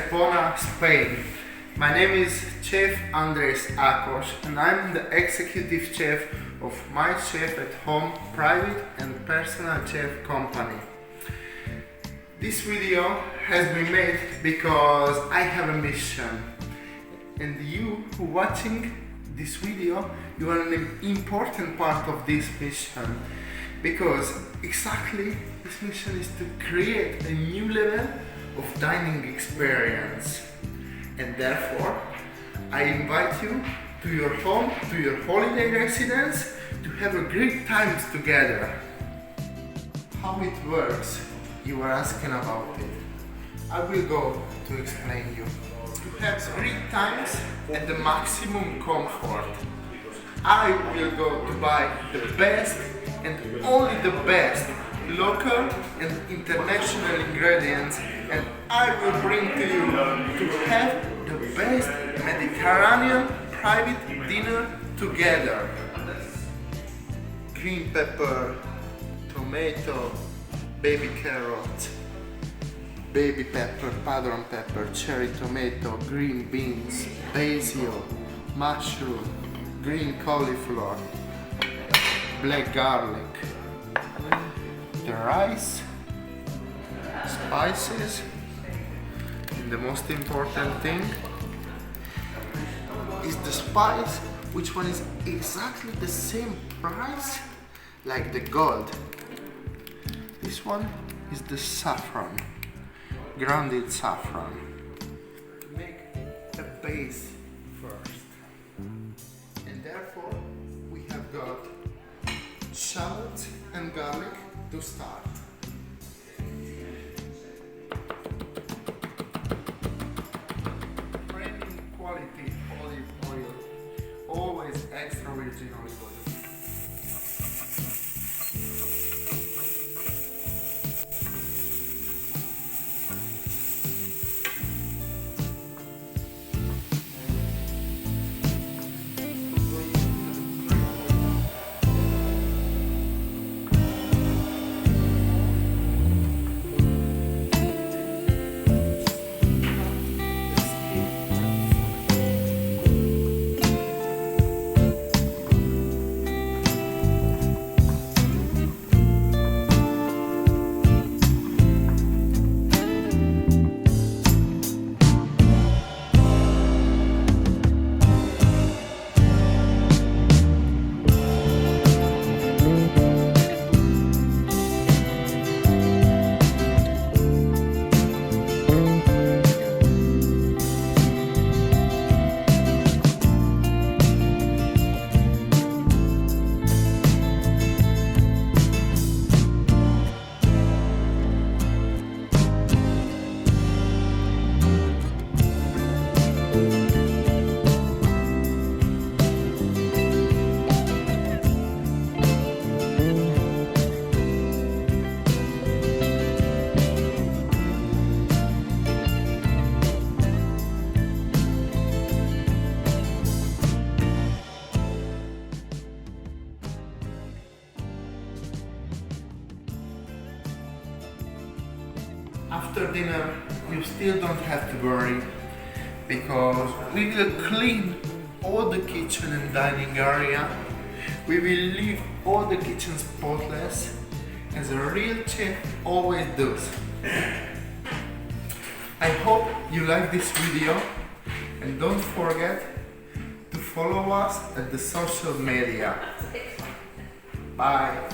Estepona, Spain. My name is Chef Andres Akos and I'm the executive chef of My Chef at Home private and personal chef company. This video has been made because I have a mission, and you who watching this video, you are an important part of this mission, because exactly this mission is to create a new level of dining experience. And therefore I invite you to your home, to your holiday residence, to have a great times together. How it works, you are asking about it. I will go to explain you. To have great times at the maximum comfort, I will go to buy the best and only the best local and international ingredients, and I will bring to you to have the best Mediterranean private dinner together. Green pepper, tomato, baby carrot, baby pepper, padron pepper, cherry tomato, green beans, basil, mushroom, green cauliflower, black garlic, the rice, spices, and the most important thing is the spice, which one is exactly the same price like the gold. This one is the saffron, grounded saffron. Make a base first, and therefore we have got shallots and garlic to start. Premium quality olive oil, always extra virgin olive oil. After dinner, you still don't have to worry, because we will clean all the kitchen and dining area. We will leave all the kitchen spotless, as a real chef always does. I hope you like this video, and don't forget to follow us at the social media. Bye.